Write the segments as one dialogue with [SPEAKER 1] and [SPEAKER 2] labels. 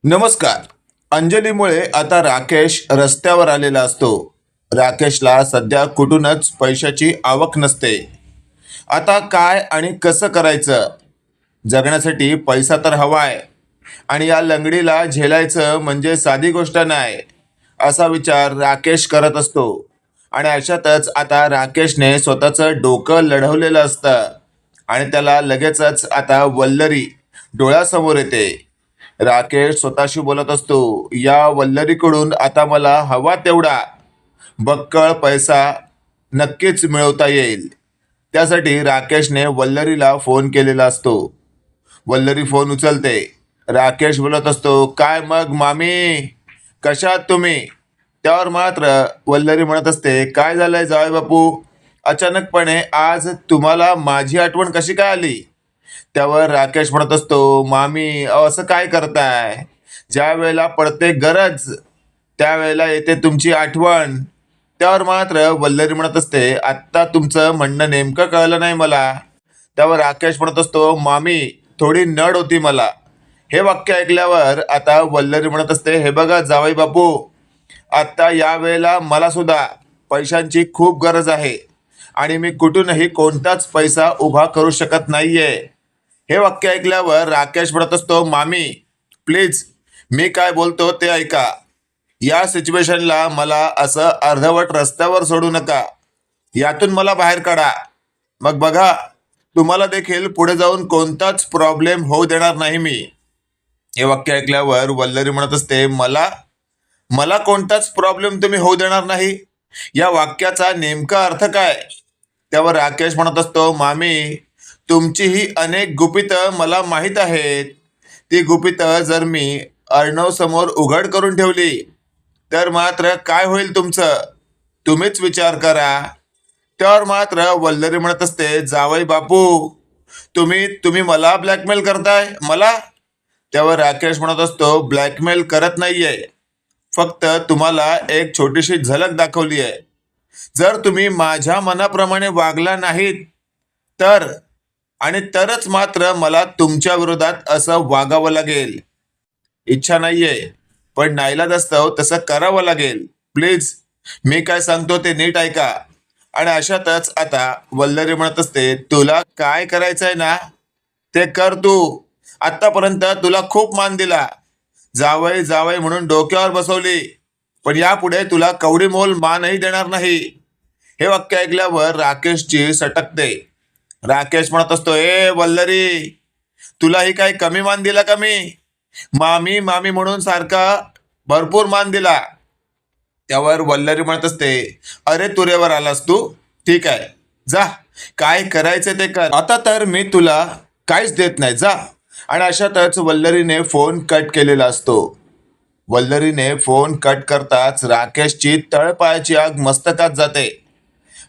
[SPEAKER 1] नमस्कार. अंजलीमुळे आता राकेश रस्त्यावर आलेला असतो. राकेशला सध्या कुठूनच पैशाची आवक नसते. आता काय आणि कसं करायचं? जगण्यासाठी पैसा तर हवाय आणि या लंगडीला झेलायचं म्हणजे साधी गोष्ट नाही, असा विचार राकेश करत असतो. आणि अशातच आता राकेशने स्वतःचं डोकं लढवलेलं असतं आणि त्याला लगेचच आता वल्लरी डोळ्यासमोर येते. राकेश स्वतःशी बोलत असतो, या वल्लरीकडून आता मला हवा तेवढा बक्कळ पैसा नक्कीच मिळवता येईल. त्यासाठी राकेशने वल्लरीला फोन केलेला असतो. वल्लरी फोन उचलते. राकेश बोलत असतो, काय मग मामी, कशात तुम्ही? त्यावर मात्र वल्लरी म्हणत असते, काय झालंय जावई बापू, अचानकपणे आज तुम्हाला माझी आठवण कशी काय आली? त्यावर राकेश म्हणत असतो, मामी असं काय करताय? ज्या वेळेला पडते गरज त्यावेळेला येते तुमची आठवण. त्यावर मात्र वल्लरी म्हणत असते, आत्ता तुमचं म्हणणं नेमकं कळलं नाही मला. त्यावर राकेश म्हणत असतो, मामी थोडी नड होती मला. हे वाक्य ऐकल्यावर आता वल्लरी म्हणत असते, हे बघा जावई बापू, आत्ता या वेळेला मला सुद्धा पैशांची खूप गरज आहे आणि मी कुठूनही कोणताच पैसा उभा करू शकत नाहीये. हे वाक्य ऐकल्यावर राकेश म्हणत असतो, मामी प्लीज मी काय बोलतो ते ऐका. या सिच्युएशनला मला असं अर्धवट रस्त्यावर सोडू नका. यातून मला बाहेर काढा. मग बघा, तुम्हाला देखील पुढे जाऊन कोणताच प्रॉब्लेम होऊ देणार नाही मी. हे वाक्य ऐकल्यावर वल्लरी म्हणत असते, मला मला कोणताच प्रॉब्लेम तुम्ही होऊ देणार नाही, या वाक्याचा नेमका अर्थ काय? त्यावर राकेश म्हणत असतो, मामी तुमची ही अनेक गुपितं मला माहीत आहेत. ती गुपितं जर मी अर्णव समोर उघड करून ठेवली तर मात्र काय होईल तुमचं? तुम्हीच विचार करा. त्यावर मात्र वल्लरी म्हणत असते, जावई बापू, तुम्ही तुम्ही मला ब्लॅकमेल करताय मला? त्यावर राकेश म्हणत असतो, ब्लॅकमेल करत नाहीये, फक्त तुम्हाला एक छोटीशी झलक दाखवली आहे. जर तुम्ही माझ्या मनाप्रमाणे वागला नाहीत तर आणि तरच मात्र मला तुमच्या विरोधात असं वागावं लागेल. इच्छा नाहीये पण नाईलाजास्तव तसं करावं लागेल. प्लीज मी काय सांगतो ते नीट ऐका. आणि अशातच आता वल्लरी म्हणत असते, तुला काय करायचंय ना ते कर तू. आतापर्यंत तुला खूप मान दिला, जावई जावई म्हणून डोक्यावर बसवली, पण यापुढे तुला कवडी मोल मानही देणार नाही. हे वाक्य ऐकल्यावर राकेशची सटकते. राकेश म्हणत असतो, ए वल्लरी, तुलाही काही कमी मान दिला का मी? मामी मामी म्हणून सारखा भरपूर मान दिला. त्यावर वल्लरी म्हणत असते, अरे तुरेवर आलास तू, ठीक आहे, जा काय करायचं ते कर, आता तर मी तुला काहीच देत नाही, जा. आणि अशातच वल्लरीने फोन कट केलेला असतो. वल्लरीने फोन कट करताच राकेशची तळपायाची आग मस्तकात जाते.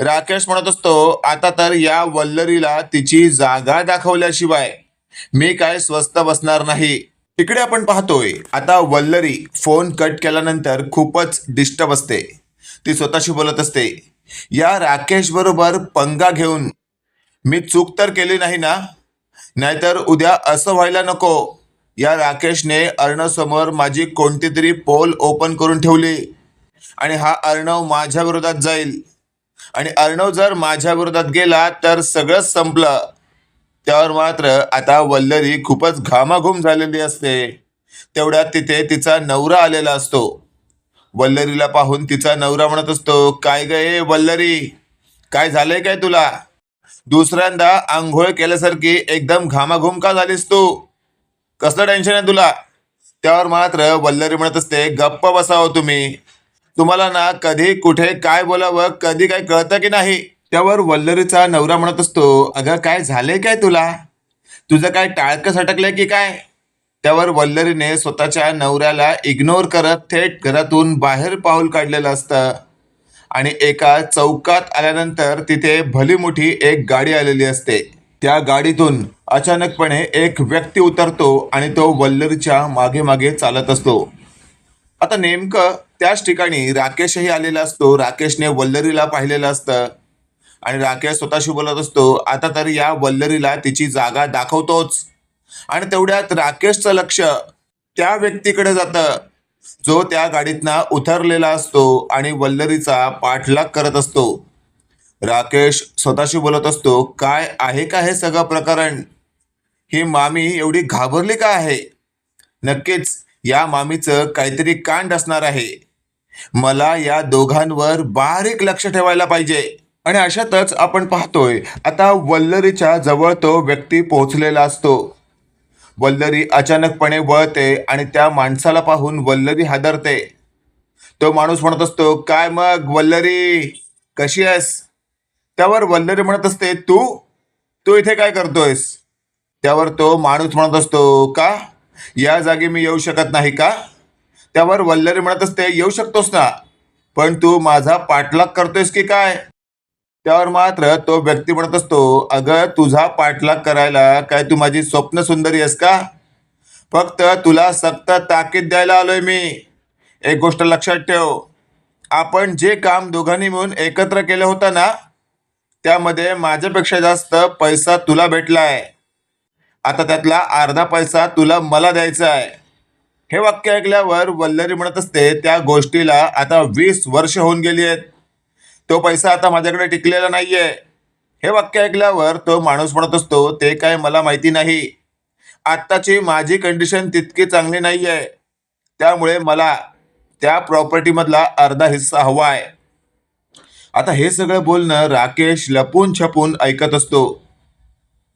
[SPEAKER 1] राकेश म्हणत असतो, आता तर या वल्लरीला तिची जागा दाखवल्याशिवाय मी काय स्वस्थ बसणार नाही. इकडे आपण पाहतोय आता वल्लरी फोन कट केल्यानंतर खूपच डिस्टर्ब असते. ती स्वतःशी बोलत असते, या राकेश बरोबर पंगा घेऊन मी चूक तर केली नाही ना? नाहीतर उद्या असं व्हायला नको. या राकेशने अर्णव समोर माझी कोणती तरी पोल ओपन करून ठेवली आणि हा अर्णव माझ्या विरोधात जाईल. आणि अर्णव जर माझ्या विरोधात गेला तर सगळंच संपलं. त्यावर मात्र आता वल्लरी खूपच घामाघूम झालेली असते. तेवढ्यात तिथे तिचा नवरा आलेला असतो. वल्लरीला पाहून तिचा नवरा म्हणत असतो, काय गे वल्लरी, काय झालंय काय तुला? दुसऱ्यांदा आंघोळ केल्यासारखी एकदम घामाघूम का झालीस तू? कसलं टेन्शन आहे तुला? त्यावर मात्र वल्लरी म्हणत असते, गप्प बसावं तुम्ही, तुम्हाला ना कधी कुठे काय बोलावं कधी काय कळतं की नाही? त्यावर वल्लरीचा नवरा म्हणत असतो, अगं काय झालंय काय तुला? तुझं काय टाळकं सटकलंय की काय? त्यावर वल्लरीने स्वतःच्या नवऱ्याला इग्नोर करत थेट घरातून बाहेर पाऊल काढलेलं असतं. आणि एका चौकात आल्यानंतर तिथे भली मोठी एक गाडी आलेली असते. त्या गाडीतून अचानकपणे एक व्यक्ती उतरतो आणि तो वल्लरीच्या मागे मागे चालत असतो. आता नेमकं त्याच ठिकाणी राकेशही आलेला असतो. राकेशने वल्लरीला पाहिलेलं असतं आणि राकेश स्वतःशी बोलत असतो, आता तर या वल्लरीला तिची जागा दाखवतोच. आणि तेवढ्यात राकेशचं लक्ष त्या व्यक्तीकडे जातं जो त्या गाडीतनं उतरलेला असतो आणि वल्लरीचा पाठलाग करत असतो. राकेश स्वतःशी बोलत असतो, काय आहे का हे सगळं प्रकरण? ही मामी एवढी घाबरली का आहे? नक्कीच या मामीचं काहीतरी कांड असणार आहे. मला या दोघांवर बारीक लक्ष ठेवायला पाहिजे. आणि अशातच आपण पाहतोय आता वल्लरीच्या जवळ तो व्यक्ती पोहोचलेला असतो. वल्लरी अचानकपणे वळते आणि त्या माणसाला पाहून वल्लरी हादरते. तो माणूस म्हणत असतो, काय मग वल्लरी, कशी आहेस? त्यावर वल्लरी म्हणत असते, तू तू इथे काय करतोयस? त्यावर तो माणूस म्हणत असतो, का या जागी मी येऊ शकत नाही का? त्यावर वल्लरी म्हणत असते, येऊ शकतोस ना, पण तू माझा पाठलाग करतोयस की काय? त्यावर मात्र तो व्यक्ती म्हणत असतो, अगं तुझा पाठलाग करायला काय तू माझी स्वप्न सुंदरी आहेस का? फक्त तुला सक्त ताकीद द्यायला आलोय मी. एक गोष्ट लक्षात ठेव, आपण जे काम दोघांनी मिळून एकत्र केलं होतं ना, त्यामध्ये माझ्यापेक्षा जास्त पैसा तुला भेटलाय. आता त्यातला अर्धा पैसा तुला मला द्यायचा आहे. हे वाक्य ऐकल्यावर वल्लरी म्हणत असते, त्या गोष्टीला आता 20 वर्ष होऊन गेली आहेत. तो पैसा आता माझ्याकडे टिकलेला नाहीये. हे वाक्य ऐकल्यावर तो माणूस म्हणत असतो, ते काय मला माहिती नाही. आत्ताची माझी कंडिशन तितकी चांगली नाहीये, त्यामुळे मला त्या प्रॉपर्टीमधला अर्धा हिस्सा हवा आहे. आता हे सगळं बोलणं राकेश लपून छपून ऐकत असतो.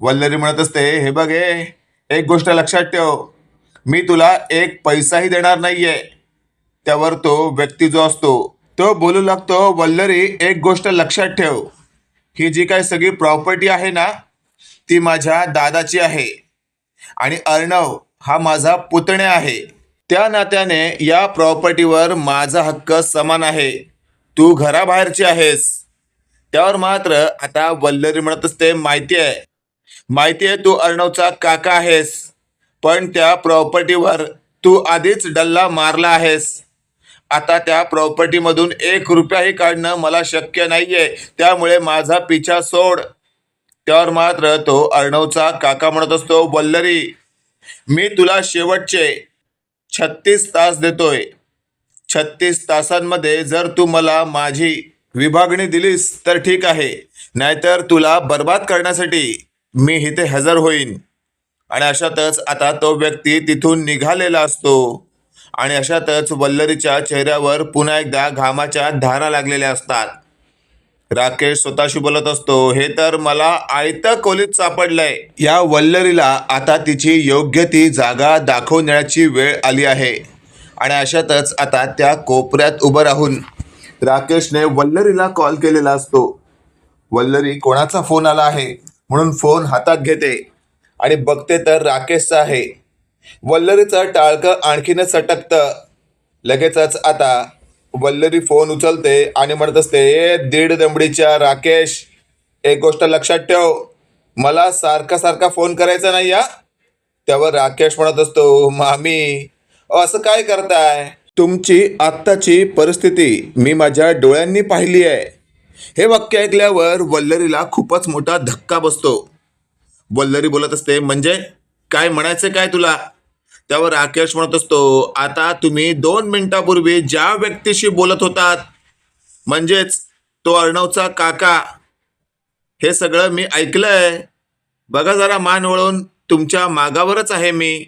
[SPEAKER 1] वल्लरी म्हणत असते, हे बघ एक गोष्ट लक्षात ठेव, मी तुला एक पैसाही देणार नाहीये. त्यावर तो व्यक्ती जो असतो तो बोलू लागतो, वल्लरी एक गोष्ट लक्षात ठेव, ही जी काही सगळी प्रॉपर्टी आहे ना, ती माझ्या दादाची आहे आणि अर्णव हा माझा पुतण्या आहे. त्या नात्याने या प्रॉपर्टीवर माझा हक्क समान आहे. तू घराबाहेरची आहेस. त्यावर मात्र आता वल्लरी म्हणत असते, माहितीये तू अर्णवचा काका आहेस, पण त्या प्रॉपर्टीवर तू आधीच डल्ला मारला आहेस. आता त्या प्रॉपर्टीमधून 1 रुपयाही काढणं मला शक्य नाहीये, त्यामुळे माझा पिछा सोड. त्यावर मात्र तो अर्णवचा काका म्हणत असतो, वल्लरी मी तुला शेवटचे 36 तास देतोय. 36 तासांमध्ये जर तू मला माझी विभागणी दिलीस तर ठीक आहे, नाहीतर तुला बर्बाद करण्यासाठी मी इथे हजर होईन. आणि अशातच आता तो व्यक्ती तिथून निघालेला असतो. आणि अशातच वल्लरीच्या चेहऱ्यावर पुन्हा एकदा घामाच्या धारा लागलेल्या असतात. राकेश स्वतःशी बोलत असतो, हे तर मला आयतं खोलीत सापडलंय. या वल्लरीला आता तिची योग्य ती जागा दाखवून देण्याची वेळ आली आहे. आणि अशातच आता त्या कोपऱ्यात उभं राहून राकेशने वल्लरीला कॉल केलेला असतो. वल्लरी कोणाचा फोन आला आहे म्हणून फोन हातात घेते आणि बघते तर राकेशचा आहे. वल्लरीचं टाळकं आणखीनच सटकतं. लगेचच आता वल्लरी फोन उचलते आणि म्हणत असते, दीड दमडीच्या राकेश, एक गोष्ट लक्षात ठेव, मला सारखा सारखा फोन करायचा नाही या. त्यावर राकेश म्हणत असतो, मामी असं काय करताय? तुमची आत्ताची परिस्थिती मी माझ्या डोळ्यांनी पाहिली आहे. हे वाक्य ऐकल्यावर वल्लरीला खूपच मोठा धक्का बसतो. वल्लरी बोलत असते, म्हणजे काय म्हणायचं काय तुला? त्यावर राकेश म्हणत असतो, आता तुम्ही 2 मिनिटापूर्वी ज्या व्यक्तीशी बोलत होतात, म्हणजेच तो अर्णवचा काका, हे सगळं मी ऐकलंय. बघा जरा मान वळून, तुमच्या मागावरच आहे मी.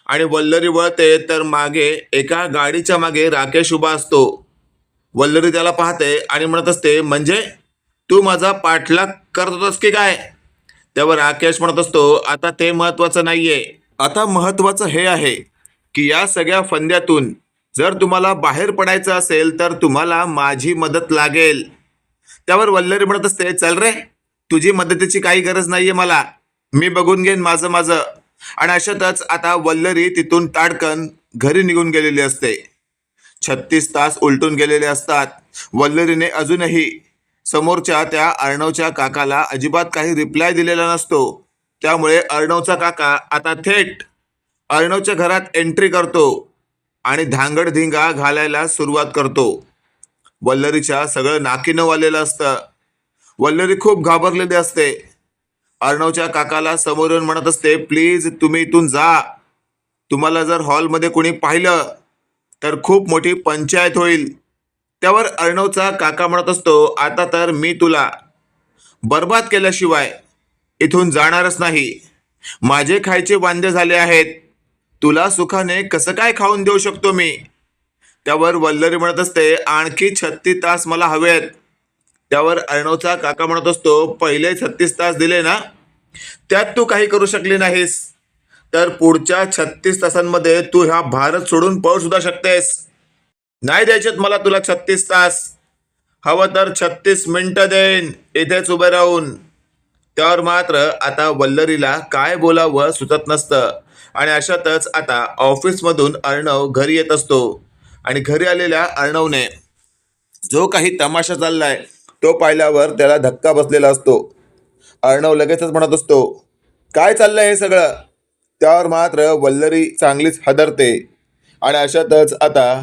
[SPEAKER 1] आणि वल्लरी वळते तर मागे एका गाडीच्या मागे राकेश उभा असतो. वल्लरी त्याला पाहते आणि म्हणत असते, म्हणजे तू माझा पाठलाग करत होतास की काय? त्यावर राकेश म्हणत असतो, आता ते महत्वाचं नाहीये. आता महत्वाचं हे आहे की या सगळ्या फंद्यातून जर तुम्हाला बाहेर पडायचं असेल तर तुम्हाला माझी मदत लागेल. त्यावर वल्लरी म्हणत असते, चल रे, तुझी मदतीची काही गरज नाहीये मला, मी बघून घेईन माझं. आणि अशातच आता वल्लरी तिथून ताडकन घरी निघून गेलेली असते. 36 तास उलटून गेलेले असतात. वल्लरीने अजूनही समोरच्या त्या अर्णवच्या काकाला अजिबात काही रिप्लाय दिलेला नसतो. त्यामुळे अर्णवचा काका आता थेट अर्णवच्या घरात एंट्री करतो आणि धांगडधिंगा घालायला सुरुवात करतो. वल्लरीच्या सगळं नाकीनं वालेलं असतं. वल्लरी खूप घाबरलेली असते. अर्णवच्या काकाला समोरून म्हणत असते, प्लीज तुम्ही इथून जा, तुम्हाला जर हॉलमध्ये कोणी पाहिलं तर खूप मोठी पंचायत होईल. त्यावर अर्णवचा काका म्हणत असतो, आता तर मी तुला बर्बाद केल्याशिवाय इथून जाणारच नाही. माझे खायचे वांदे झाले आहेत. तुला सुखाने कसं काय खाऊन देऊ शकतो मी? त्यावर वल्लरी म्हणत असते, आणखी 36 तास मला हवेत. त्यावर अर्णवचा काका म्हणत असतो, पहिले 36 तास दिले ना, त्यात तू काही करू शकली नाहीस, तर पुढच्या 36 तासांमध्ये तू हा भारत सोडून पळू सुद्धा शकतेस. नाही द्यायचेत मला तुला 36 तास, हवं तर 36 मिनिटं देईन इथेच उभे राहून. त्यावर मात्र आता वल्लरीला काय बोलावं सुचत नसतं. आणि अशातच आता ऑफिसमधून अर्णव घरी येत असतो. आणि घरी आलेल्या अर्णवने जो काही तमाशा चाललाय तो पाहिल्यावर त्याला धक्का बसलेला असतो. अर्णव लगेचच म्हणत असतो, काय चाललंय हे सगळं? त्यावर मात्र वल्लरी चांगलीच हादरते. आणि अशातच आता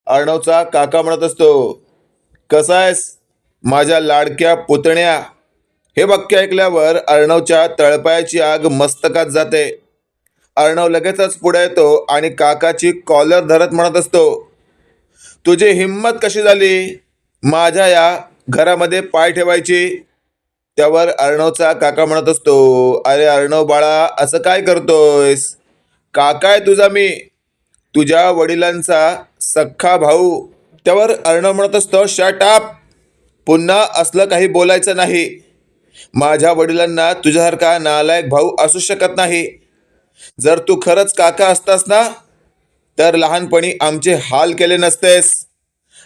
[SPEAKER 1] अर्णवचा काका म्हणत असतो, कसा आहेस माझ्या लाडक्या पुतण्या? हे वाक्य ऐकल्यावर अर्णवच्या तळपायाची आग मस्तकात जाते. अर्णव लगेचच पुढे येतो आणि काकाची कॉलर धरत म्हणत असतो, तुझी हिंमत कशी झाली माझ्या या घरामध्ये पाय ठेवायची? त्यावर अर्णवचा काका म्हणत असतो, अरे अर्णव बाळा, असं काय करतोयस? काका आहे तुझा मी, तुझ्या वडिलांचा सख्खा भाऊ. त्यावर अर्णव म्हणत असतो, शट अप, पुन्हा असलं काही बोलायचं नाही. माझ्या वडिलांना तुझ्यासारखा नालायक भाऊ असू शकत नाही. जर तू खरंच काका असतास ना, तर लहानपणी आमचे हाल केले नसतेस.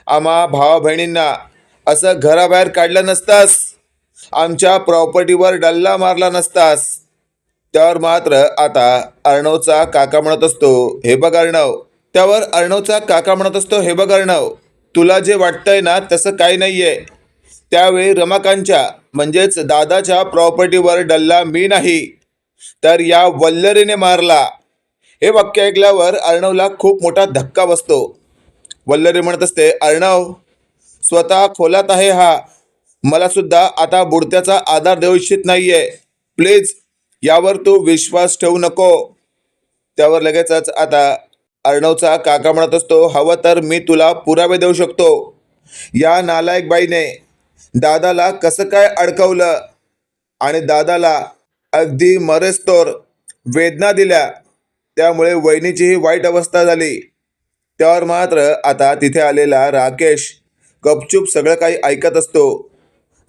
[SPEAKER 1] आम्हा भावा बहिणींना असं घराबाहेर काढलं नसतास. आमच्या प्रॉपर्टीवर डल्ला मारला नसतास. त्यावर मात्र आता अर्णवचा काका म्हणत असतो, हे बघ अर्णव. त्यावर अर्णवचा काका म्हणत असतो, हे बघ अर्णव, तुला जे वाटतंय ना तसं काही नाहीये. त्यावेळी रमाकांतच्या म्हणजेच दादाच्या प्रॉपर्टीवर डल्ला मी नाही, तर या वल्लरीने मारला. हे वाक्य ऐकल्यावर अर्णवला खूप मोठा धक्का बसतो. वल्लरी म्हणत असते, अर्णव स्वतः खोलात आहे हा, मला सुद्धा आता बुडत्याचा आधार देऊ इच्छित नाहीये. प्लीज यावर तू विश्वास ठेवू नको. त्यावर लगेचच आता अर्णवचा काका म्हणत असतो, हवं तर मी तुला पुरावे देऊ शकतो. या नालायक बाईने दादाला कसं काय अडकवलं आणि दादाला अगदी मरेस्तोर वेदना दिल्या, त्यामुळे वहिनीचीही वाईट अवस्था झाली. त्यावर मात्र आता तिथे आलेला राकेश गपचूप सगळं काही ऐकत असतो.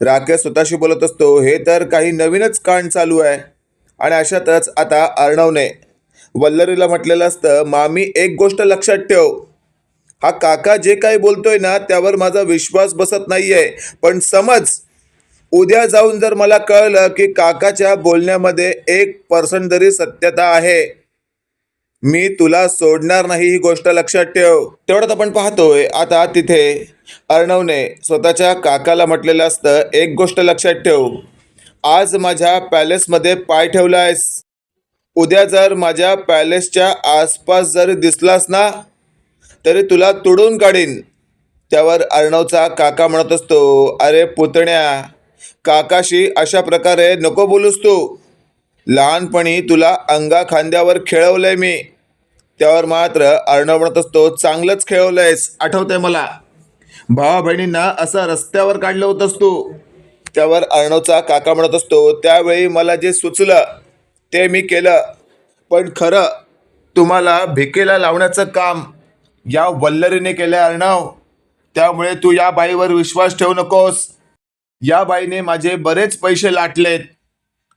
[SPEAKER 1] राकेश स्वतःशी बोलत असतो, हे तर काही नवीनच कांड चालू आहे. आणि अशातच आता अर्णवने वल्लरीला म्हटलेलं असतं, मामी एक गोष्ट लक्षात ठेव, हा काका जे काही बोलतोय ना त्यावर माझा विश्वास बसत नाहीये, पण समज उद्या जाऊन जर मला कळलं की काकाच्या बोलण्यामध्ये 1% जरी सत्यता आहे, मी तुला सोडणार नाही, ही गोष्ट लक्षात ठेव. तेवढ्यात आपण पाहतोय आता तिथे अर्णवने स्वतःच्या काकाला म्हटलेलं असतं, एक गोष्ट लक्षात ठेव, आज माझ्या पॅलेसमध्ये पाय ठेवलायस, उद्या जर माझ्या पॅलेसच्या आसपास जरी दिसलास ना तरी तुला तोडून काढीन. त्यावर अर्णवचा काका म्हणत असतो, अरे पुतण्या, काकाशी अशा प्रकारे नको बोलूस तू, लहानपणी तुला अंगा खांद्यावर खेळवलंय मी. त्यावर मात्र अर्णव म्हणत असतो, चांगलंच खेळवलंयस, आठवतंय मला, भावा बहिणींना असं रस्त्यावर काढलं होतंस तू. त्यावर अर्णवचा काका म्हणत असतो, त्यावेळी मला जे सुचलं ते मी केलं, पण खरं तुम्हाला भिकेला लावण्याचं काम या वल्लरीने केलं अर्णव. त्यामुळे तू या बाईवर विश्वास ठेवू नकोस. या बाईने माझे बरेच पैसे लाटलेत.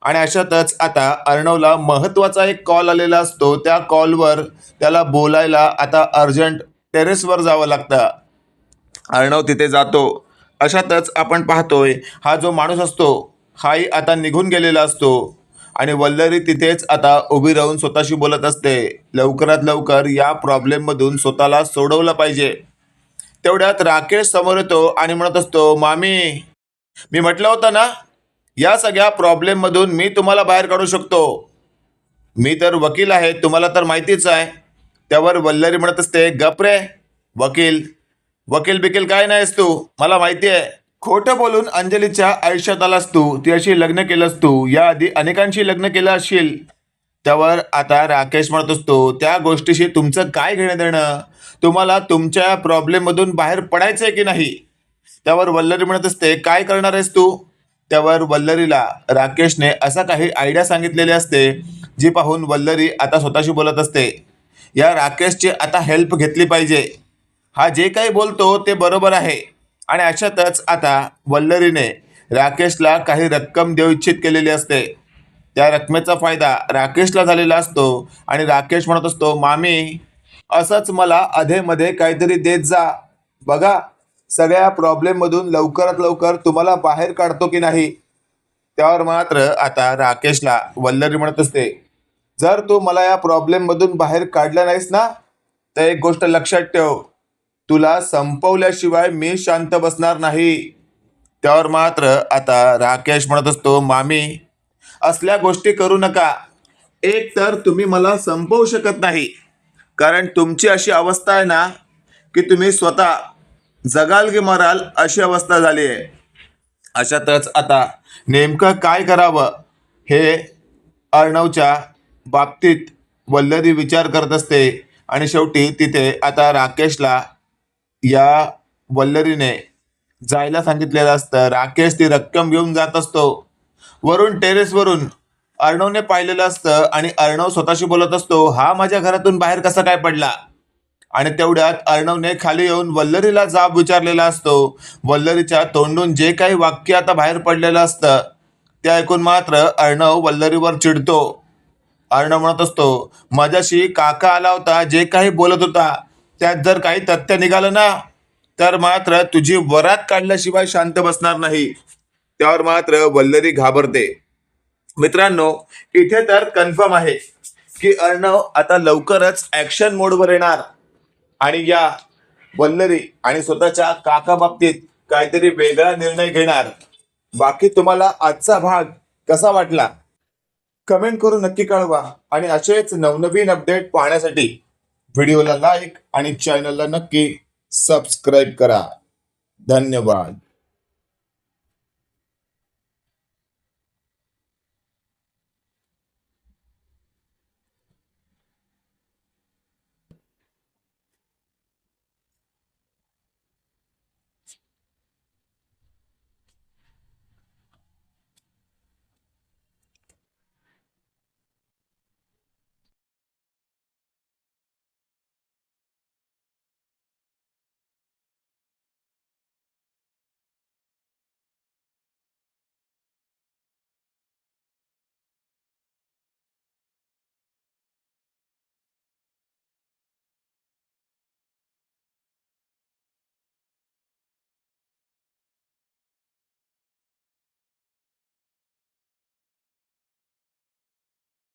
[SPEAKER 1] आणि अशातच आता अर्णवला महत्त्वाचा एक कॉल आलेला असतो. त्या कॉलवर त्याला बोलायला आता अर्जंट टेरेसवर जावं लागतं. अर्णव तिथे जातो. अशातच आपण पाहतोय हा जो माणूस असतो हाही आता निघून गेलेला असतो. आणि वल्लरी तिथेच आता उभी राहून स्वतःशी बोलत असते, लवकरात लवकर या प्रॉब्लेममधून स्वतःला सोडवलं पाहिजे. तेवढ्यात राकेश समोर येतो आणि म्हणत असतो, मामी, मी म्हटलं होतं ना, या सगळ्या प्रॉब्लेममधून मी तुम्हाला बाहेर काढू शकतो. मी तर वकील आहे, तुम्हाला तर माहितीच आहे. त्यावर वल्लरी म्हणत असते, गप रे वकील, वकील बिकील काय नाहीस तू, मला माहिती आहे. खोटं बोलून अंजलीच्या आयुष्यात आलास तू, तिच्याशी लग्न केलंस तू, याआधी अनेकांशी लग्न केलं असशील, त्यावर आता राकेश म्हणत असतो, त्या गोष्टीशी तुमचं काय घेणं देणं, तुम्हाला तुमच्या प्रॉब्लेममधून बाहेर पडायचंय की नाही. त्यावर वल्लरी म्हणत असते, काय करणार आहेस तू. त्यावर वल्लरीला राकेशने असा काही आयडिया सांगितलेली असते, जी पाहून वल्लरी आता स्वतःशी बोलत असते, या राकेशची आता हेल्प घेतली पाहिजे. हा जे काही बोलतो ते बरोबर आहे. आणि अशातच आता वल्लरीने राकेशला काही रक्कम देऊ इच्छित केलेली असते. त्या रकमेचा फायदा राकेशला झालेला असतो आणि राकेश म्हणत असतो, मामी असंच मला अधेमध्ये काहीतरी देत जा, बघा सगळ्या प्रॉब्लेममधून लवकरात लवकर तुम्हाला बाहेर काढतो की नाही. त्यावर मात्र आता राकेशला वल्लरी म्हणत असते, जर तू मला या प्रॉब्लेममधून बाहेर काढलं नाहीस ना, तर एक गोष्ट लक्षात ठेव, तुला संपवल्याशिवाय मी शांत बसणार नाही. त्यावर मात्र आता राकेश म्हणत असतो, मामी असल्या गोष्टी करू नका. एक तर तुम्ही मला संपवू शकत नाही, कारण तुमची अशी अवस्था आहे ना की तुम्ही स्वतः जगाल की मराल अशी अवस्था झाली आहे. अशातच आता नेमकं काय करावं हे अर्णवच्या बाबतीत वल्लरी विचार करत असते. आणि शेवटी तिथे आता राकेशला या वल्लरीने जायला सांगितलेलं असतं. राकेश ती रक्कम घेऊन जात असतो. वरून टेरेसवरून अर्णवने पाहिलेलं असतं आणि अर्णव स्वतःशी बोलत असतो, हा माझ्या घरातून बाहेर कसा काय पडला. आणि तेवढ्यात अर्णवने खाली येऊन वल्लरीला जाब विचारलेला असतो. वल्लरीच्या तोंडून जे काही वाक्य आता बाहेर पडलेलं असतं ते ऐकून मात्र अर्णव वल्लरीवर चिडतो. अर्णव म्हणत असतो, माझ्याशी काका आला होता, जे काही बोलत होता त्यात जर काही तथ्य निघालं ना, तर मात्र तुझी वरात काढल्याशिवाय शांत बसणार नाही. त्यावर मात्र वल्लरी घाबरते. मित्रांनो, इथे तर कन्फर्म आहे की अर्णव आता लवकरच ऍक्शन मोडवर येणार आणि या वल्लरी आणि स्वतःच्या काका बाबतीत काहीतरी वेगळा निर्णय घेणार. बाकी तुम्हाला आजचा भाग कसा वाटला कमेंट करून नक्की कळवा. आणि असेच नवनवीन अपडेट पाहण्यासाठी व्हिडिओला लाईक आणि चॅनलला नक्की सबस्क्राईब करा. धन्यवाद.